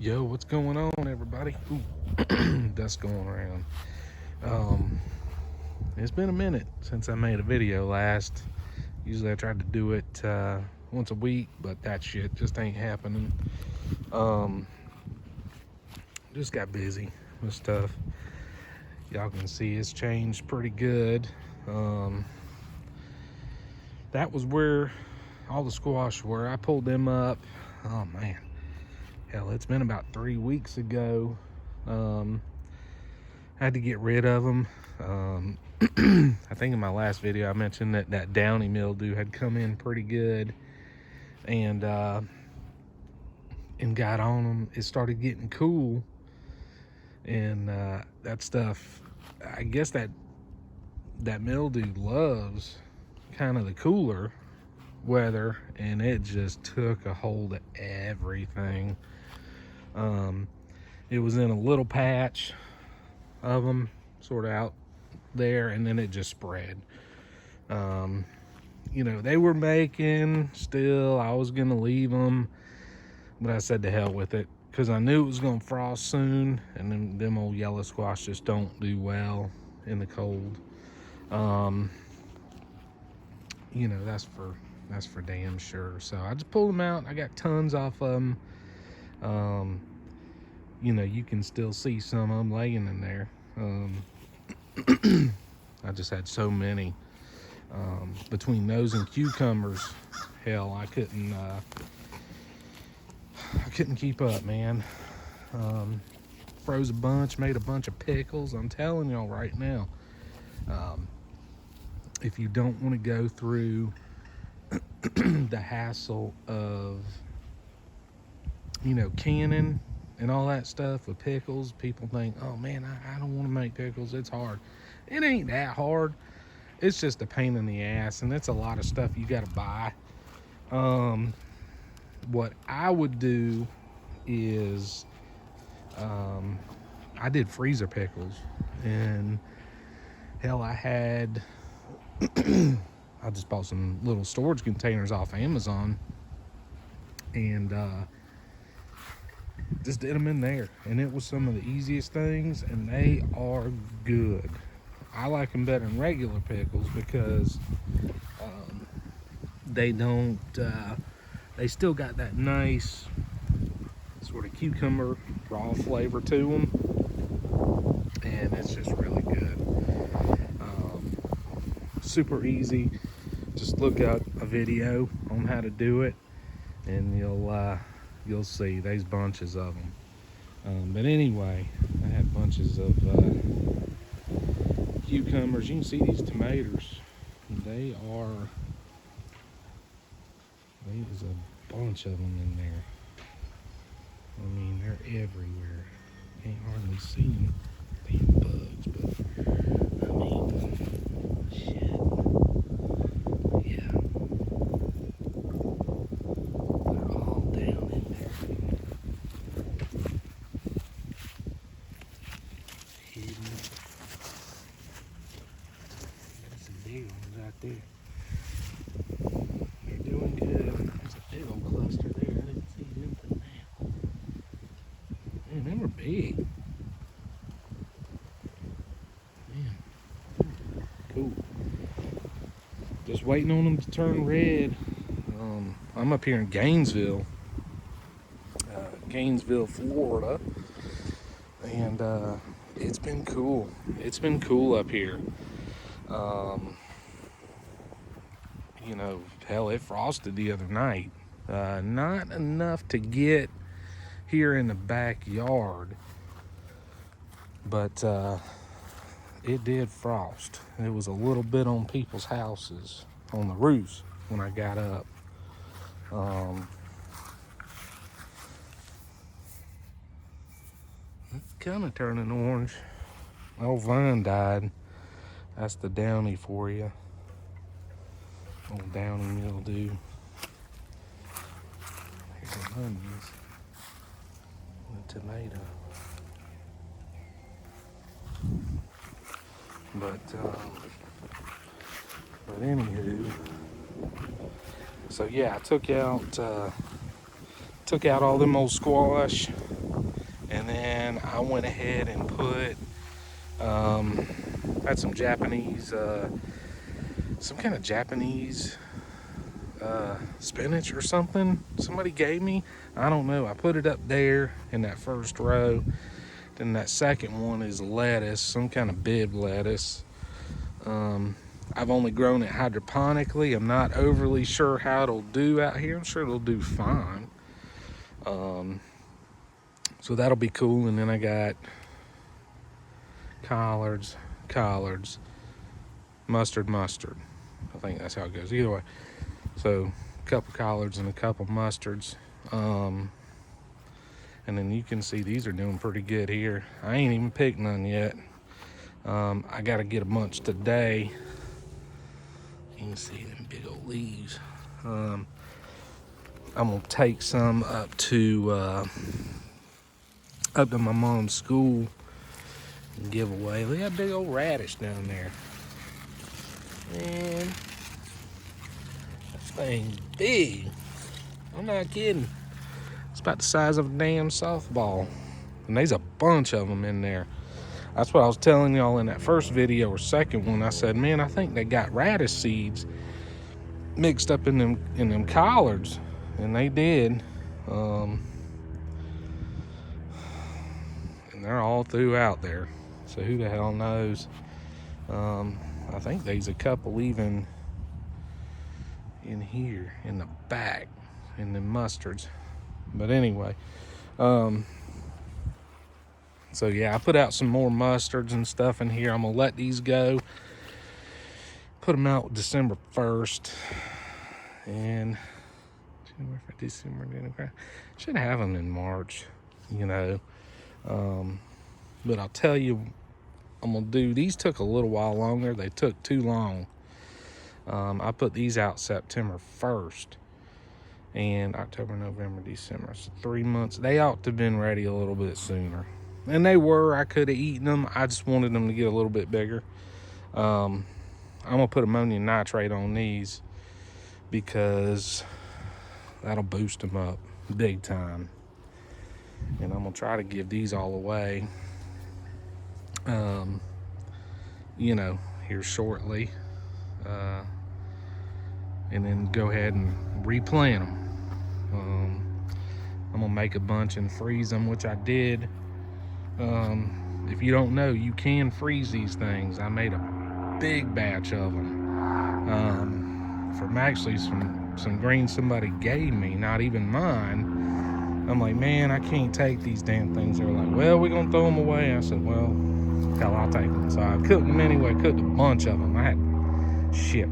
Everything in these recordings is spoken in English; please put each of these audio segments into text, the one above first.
Yo, what's going on, everybody? Ooh, dust going around. It's been a minute since I made a video last. Usually I tried to do it once a week, but that shit just ain't happening. Just got busy with stuff. Y'all can see it's changed pretty good. That was where all the squash were. I pulled them up. Oh man, hell, it's been about 3 weeks ago. Had to get rid of them. I think in my last video I mentioned that Downy Mildew had come in pretty good, and got on them. It started getting cool, and that stuff, I guess that mildew loves kind of the cooler weather, and it just took a hold of everything. It was in a little patch of them sort of out there, and then it just spread. They were making still. I was gonna leave them, but I said to hell with it, because I knew it was gonna frost soon, and then them old yellow squash just don't do well in the cold. That's for damn sure. So I just pulled them out. I got tons off of them. You can still see some of them laying in there. I just had so many. Between those and cucumbers, hell, I couldn't keep up, man. Froze a bunch, made a bunch of pickles. I'm telling y'all right now, if you don't want to go through the hassle of canning and all that stuff with pickles, people think, oh man, I don't want to make pickles, it's hard. It ain't that hard. It's just a pain in the ass, and it's a lot of stuff you gotta buy. What I would do is I did freezer pickles, and hell, I just bought some little storage containers off Amazon, and just did them in there, and it was some of the easiest things, and they are good. I like them better than regular pickles because they don't they still got that nice sort of cucumber raw flavor to them, and it's just really good. Super easy. Just look up a video on how to do it, and you'll see there's bunches of them. But anyway, I had bunches of cucumbers. You can see these tomatoes. There's a bunch of them in there. I mean, they're everywhere. Can't hardly see them. Damn bugs, but I mean, shit. Yeah. They're all down in there. Hidden. There's some big ones out there. They're doing good. There's a big old cluster there. I didn't see them till now. Man, them are big. Man, cool. Just waiting on them to turn red. I'm up here in Gainesville, Florida, and it's been cool. It's been cool up here. Hell, it frosted the other night. Not enough to get here in the backyard, but it did frost. It was a little bit on people's houses, on the roofs when I got up. It's kind of turning orange. Old vine died. That's the downy for you. Old downy mildew. Here's the onions. The tomato. But anywho, so yeah, I took out all them old squash, And then I went ahead and put, had some Japanese, some kind of Japanese spinach or something somebody gave me. I don't know. I put it up there in that first row. Then that second one is lettuce, some kind of bib lettuce. I've only grown it hydroponically. I'm not overly sure how it'll do out here. I'm sure it'll do fine. So that'll be cool. And then I got collards, mustard. I think that's how it goes. Either way. So a couple collards and a couple mustards. And then you can see these are doing pretty good here. I ain't even picked none yet. I got to get a bunch today. You can see them big old leaves. I'm gonna take some up to my mom's school and give away. Look at that big old radish down there. Man, that thing's big. I'm not kidding. It's about the size of a damn softball. And there's a bunch of them in there. That's what I was telling y'all in that first video or second one. I said, man, I think they got radish seeds mixed up in them collards. And they did. And they're all throughout there. So who the hell knows? I think there's a couple even in here in the back in the mustards. But anyway, so yeah, I put out some more mustards and stuff in here. I'm gonna let these go. Put them out December 1st. And December, should have them in March, you know. But I'll tell you, I'm gonna do, these took a little while longer. They took too long. I put these out September 1st. And October, November, December. So 3 months. They ought to have been ready a little bit sooner. And they were. I could have eaten them. I just wanted them to get a little bit bigger. I'm going to put ammonium nitrate on these because that'll boost them up big time. And I'm going to try to give these all away, you know, here shortly. And then go ahead and replant them. I'm gonna make a bunch and freeze them, which I did. If you don't know, you can freeze these things. I made a big batch of them from actually some greens somebody gave me, not even mine. I'm like, man, I can't take these damn things. They were like, well, we're gonna throw them away. I said, well, hell, I'll take them. So I cooked them anyway. Cooked a bunch of them. I had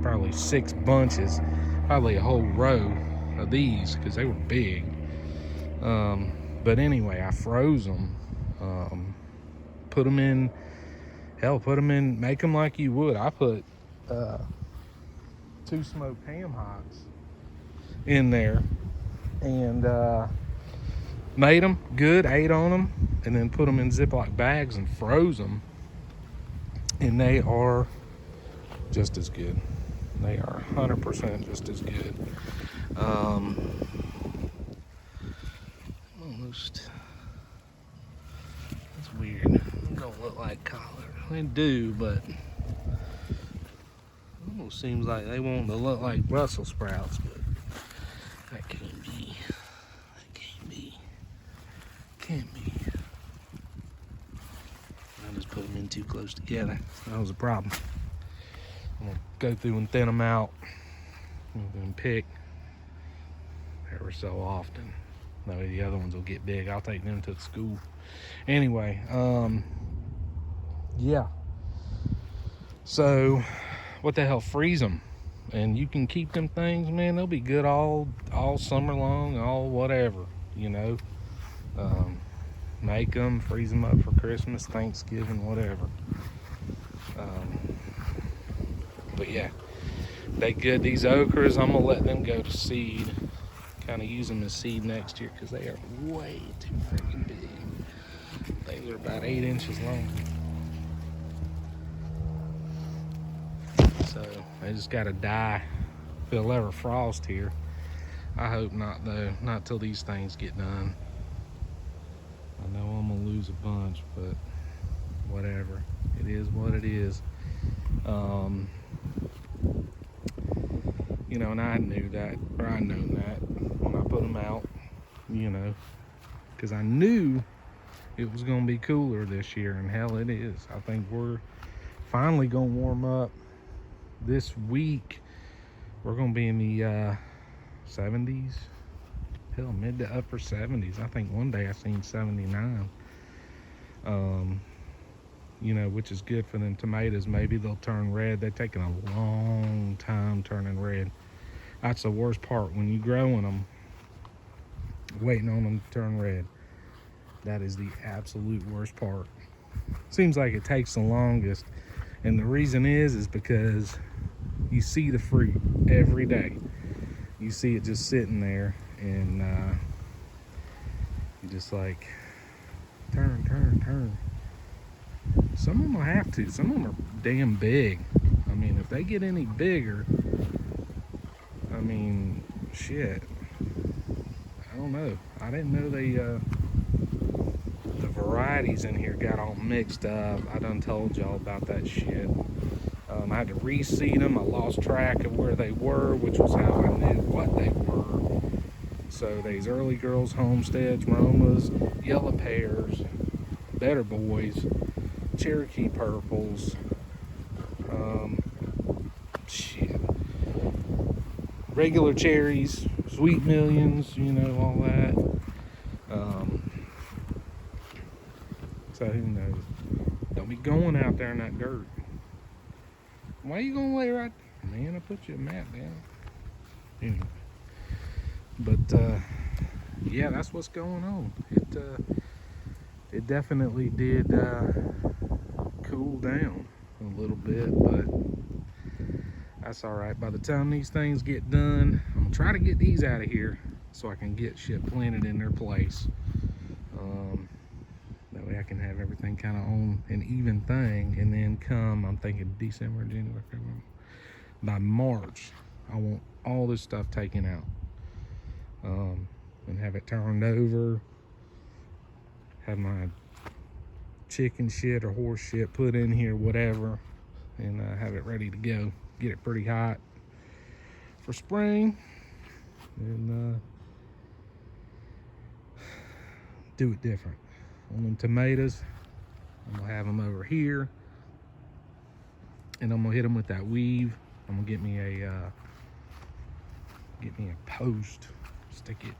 probably 6 bunches, probably a whole row of these because they were big. But anyway, I froze them, put them in, make them like you would. I put 2 smoked ham hocks in there and made them good, ate on them, and then put them in Ziploc bags and froze them. And they are just as good. They are 100% just as good. Almost, that's weird. They don't look like collard. They do, but almost seems like they want to look like Brussels sprouts, but that can't be. Can't be. I just put them in too close together. That was a problem. I'm gonna go through and thin them out and pick every so often. That way the other ones will get big. I'll take them to the school. Anyway, yeah. So, what the hell, freeze them. And you can keep them things, man, they'll be good all summer long, all whatever, you know. Make them, freeze them up for Christmas, Thanksgiving, whatever. But yeah, they good. These okras, I'm gonna let them go to seed. Kind of use them as seed next year because they are way too freaking big. Things are about 8 inches long. So they just gotta die. If they'll ever frost here. I hope not though. Not till these things get done. I know I'm lose a bunch, but whatever. It is what it is. You know, and I knew that, or I known that when I put them out, you know, because I knew it was going to be cooler this year, and hell, it is. I think we're finally going to warm up this week. We're going to be in the 70s, hell, mid to upper 70s. I think one day I seen 79. You know, which is good for them tomatoes. Maybe they'll turn red. They're taking a long time turning red. That's the worst part when you're growing them, waiting on them to turn red. That is the absolute worst part. Seems like it takes the longest, and the reason is because you see the fruit every day. You see it just sitting there, and you just like turn. Some of them will have to. Some of them are damn big. I mean, if they get any bigger, I mean, shit. I don't know. I didn't know the varieties in here got all mixed up. I done told y'all about that shit. I had to reseed them. I lost track of where they were, which was how I knew what they were. So these early girls, homesteads, Romas, yellow pears, better boys, Cherokee purples, shit, regular cherries, sweet millions, you know, all that. So who knows? Don't be going out there in that dirt. Why you gonna lay right there? Man, I put your mat down. Anyway. But yeah, that's what's going on. It definitely did cool down a little bit, but that's all right. By the time these things get done, I'm gonna try to get these out of here so I can get shit planted in their place. That way I can have everything kind of on an even thing, and then come, I'm thinking December, January, February. By March, I want all this stuff taken out, and have it turned over. Have my chicken shit or horse shit put in here, whatever, and have it ready to go. Get it pretty hot for spring, and do it different. On them tomatoes, I'm gonna have them over here, and I'm gonna hit them with that weave. I'm gonna get me a post, stick it,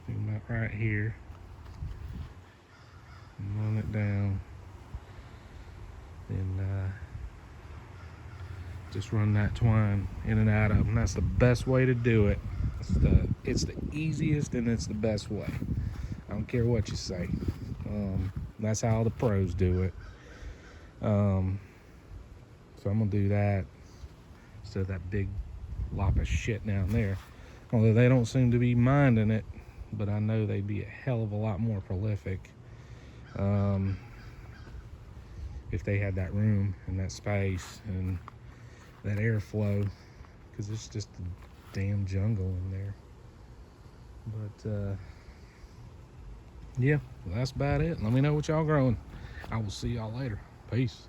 do that right here, and run it down, and just run that twine in and out of them. That's the best way to do it. It's the easiest, and it's the best way. I don't care what you say. That's how the pros do it. So I'm gonna do that instead of that big lop of shit down there. Although they don't seem to be minding it, but I know they'd be a hell of a lot more prolific if they had that room and that space and that airflow, because it's just a damn jungle in there. But yeah, well, that's about it. Let me know what y'all growing. I will see y'all later. Peace.